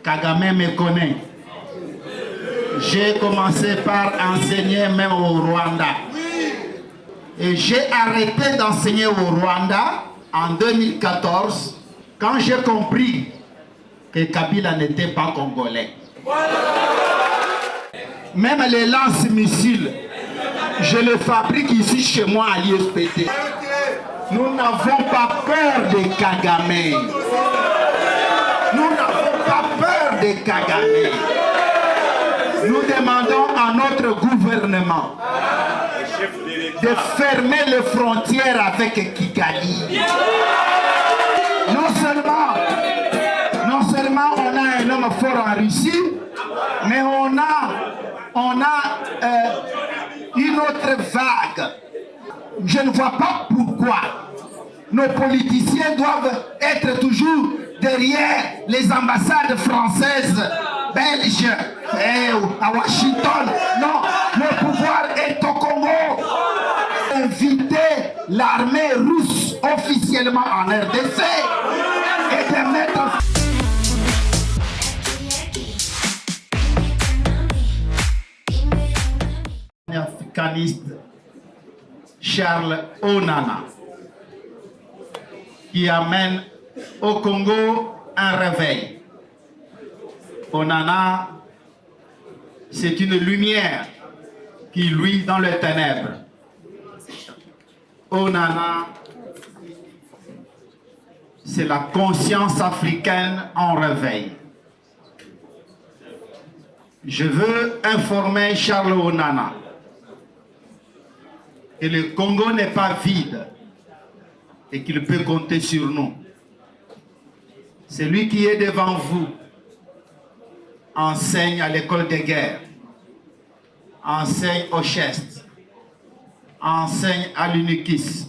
Kagame me connaît. J'ai commencé par enseigner même au Rwanda. Et j'ai arrêté d'enseigner au Rwanda en 2014 quand j'ai compris que Kabila n'était pas congolais. Même les lance-missiles, je les fabrique ici chez moi à l'ISPT. Nous n'avons pas peur de Kagame. Nous n'avons pas peur de Kagame. Nous demandons à notre gouvernement de fermer les frontières avec Kigali. Non seulement on a un homme fort en Russie, mais on a une autre vague. Je ne vois pas pourquoi nos politiciens doivent être toujours derrière les ambassades françaises, belges, à Washington. Non, le pouvoir est au Congo. Inviter l'armée russe officiellement en RDC et de mettre... Africaniste Charles Onana qui amène au Congo un réveil. Onana, c'est une lumière qui luit dans les ténèbres. Onana, c'est la conscience africaine en réveil. Je veux informer Charles Onana que le Congo n'est pas vide et qu'il peut compter sur nous. Celui qui est devant vous enseigne à l'école de guerre, enseigne au Chest, enseigne à l'UNIKIS,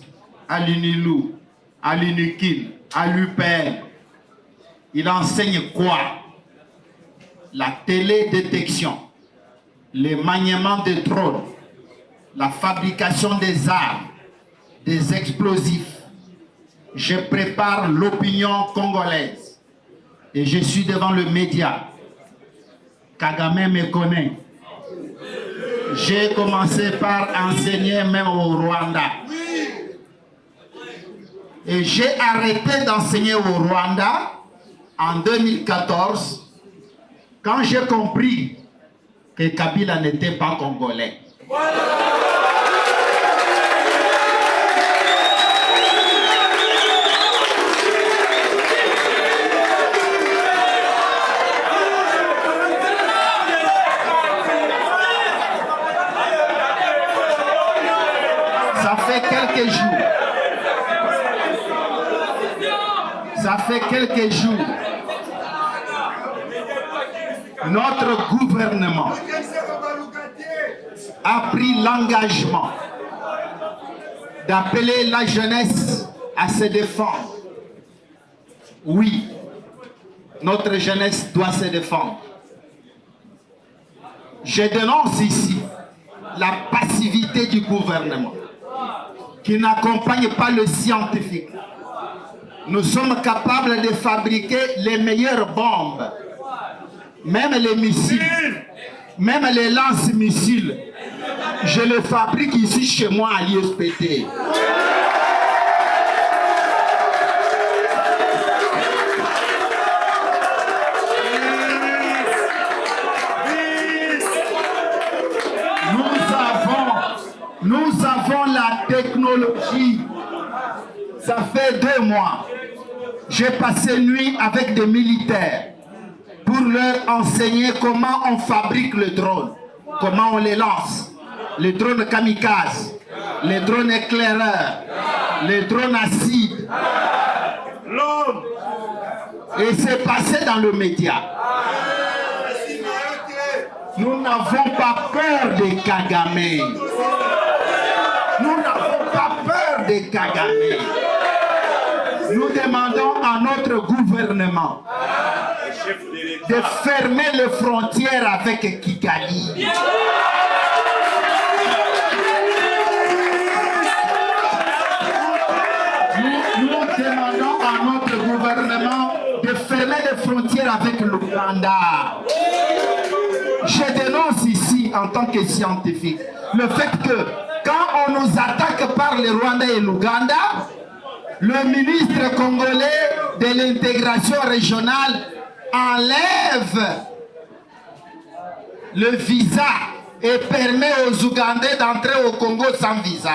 à l'UNILU, à l'UNIKIL, à l'UPL. Il enseigne quoi? La télédétection, le maniement des drones, la fabrication des armes, des explosifs. Je prépare l'opinion congolaise et je suis devant le média. Kagame me connaît. J'ai commencé par enseigner même au Rwanda. Et j'ai arrêté d'enseigner au Rwanda en 2014 quand j'ai compris que Kabila n'était pas congolais. Ça fait quelques jours, notre gouvernement a pris l'engagement d'appeler la jeunesse à se défendre. Oui, notre jeunesse doit se défendre. Je dénonce ici la passivité du gouvernement qui n'accompagne pas le scientifique. Nous sommes capables de fabriquer les meilleures bombes, même les missiles, même les lance-missiles. Je les fabrique ici chez moi à l'ISPT. Nous avons la technologie. Ça fait 2 mois. J'ai passé nuit avec des militaires pour leur enseigner comment on fabrique le drone, comment on les lance. Les drones kamikazes, les drones éclaireurs, les drones acides. Et c'est passé dans le média. Nous n'avons pas peur de Kagame. Nous n'avons pas peur de Kagame. Nous demandons à notre gouvernement de fermer les frontières avec Kigali. Nous demandons à notre gouvernement de fermer fermer les frontières avec l'Ouganda. Je dénonce ici, en tant que scientifique, le fait que quand on nous attaque par le Rwanda et l'Ouganda, le ministre congolais de l'intégration régionale enlève le visa et permet aux Ougandais d'entrer au Congo sans visa.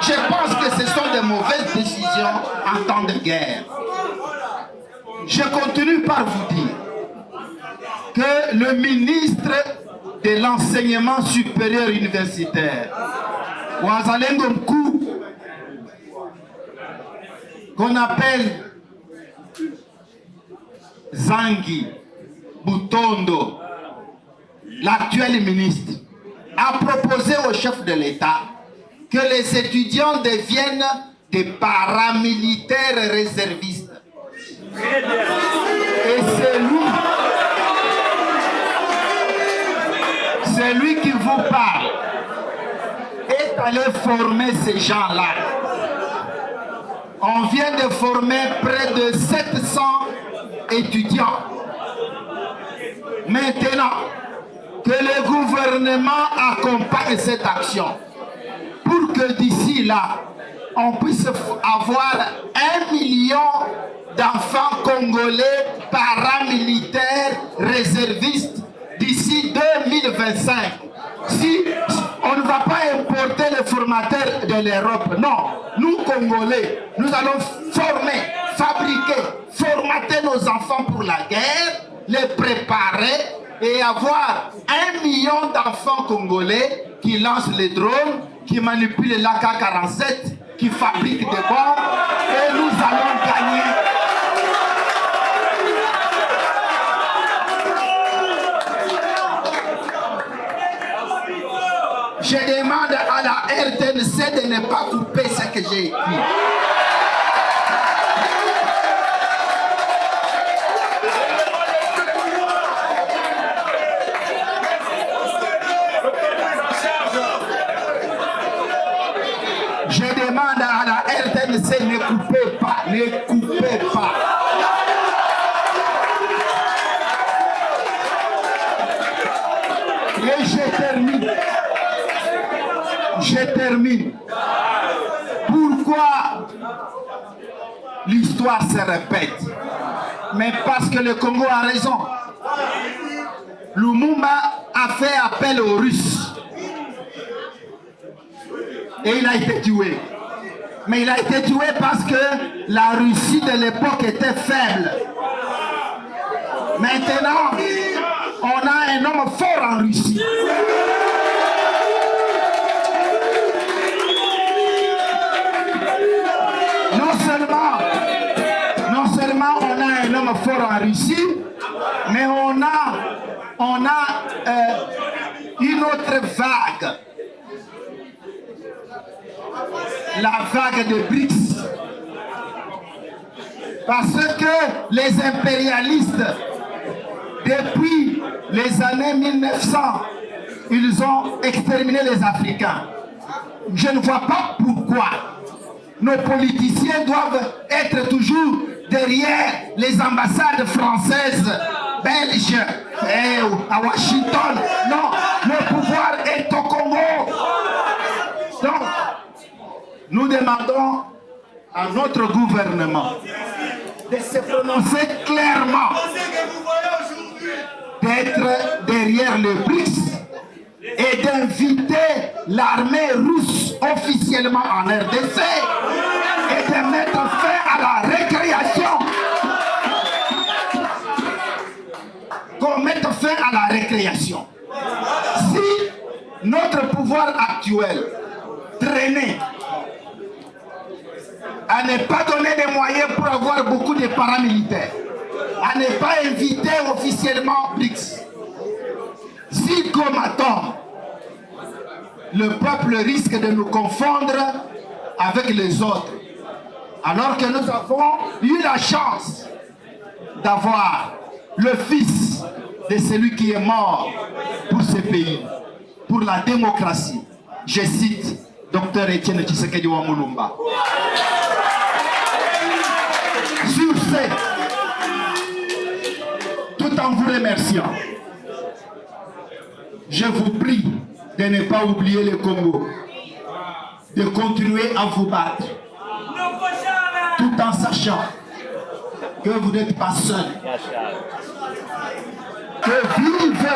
Je pense que ce sont des mauvaises décisions en temps de guerre. Je continue par vous dire que le ministre de l'enseignement supérieur universitaire, Wazalendo Mkou, qu'on appelle Zangi Butondo, l'actuel ministre, a proposé au chef de l'État que les étudiants deviennent des paramilitaires réservistes. Et c'est lui qui vous parle est allé former ces gens-là. On vient de former près de 700 étudiants. Maintenant, que le gouvernement accompagne cette action pour que d'ici là, on puisse avoir 1 million d'enfants congolais paramilitaires réservistes d'ici 2025. Si on ne va pas importer les formateurs de l'Europe, non, nous Congolais, nous allons former, fabriquer, formater nos enfants pour la guerre, les préparer et avoir 1 million d'enfants congolais qui lancent les drones, qui manipulent l'AK-47, qui fabriquent des bombes, et nous allons gagner. Je demande à la RTNC de ne pas couper ce que j'ai écrit. Je demande à la RTNC, ne coupez pas, ne coupez pas. Et je termine. Je termine. Pourquoi l'histoire se répète? Mais parce que le Congo a raison. Lumumba a fait appel aux Russes. Et il a été tué. Mais il a été tué parce que la Russie de l'époque était faible. Maintenant, on a un homme fort en Russie. Non seulement on a un homme fort en Russie, mais on a une autre vague. La vague de BRICS. Parce que les impérialistes, depuis les années 1900, ils ont exterminé les Africains. Je ne vois pas pourquoi nos politiciens doivent être toujours derrière les ambassades françaises, belges, et à Washington. Non, le pouvoir est au Congo. Donc, nous demandons à notre gouvernement de se prononcer clairement, d'être derrière le BRICS et d'inviter l'armée russe officiellement en RDC et de mettre fin à la récréation. Qu'on mette fin à la récréation. Si notre pouvoir actuel traînait à ne pas donner des moyens pour avoir beaucoup de paramilitaires, à ne pas inviter officiellement BRICS, si comme attend, le peuple risque de nous confondre avec les autres, alors que nous avons eu la chance d'avoir le fils de celui qui est mort pour ce pays, pour la démocratie. Je cite Dr Etienne Tshisekedi wa Mulumba. Sur ce, en vous remerciant, je vous prie de ne pas oublier le Congo, de continuer à vous battre, tout en sachant que vous n'êtes pas seul. Que vive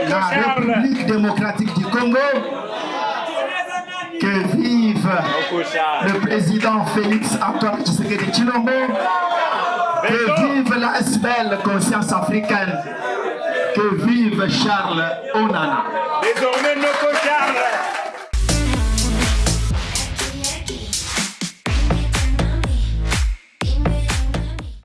la République démocratique du Congo, que vive le président Félix Antoine Tshisekedi Tshilombo, que vive la SBL Conscience africaine, que vive Charles Onana. Désormais, Noko Charles.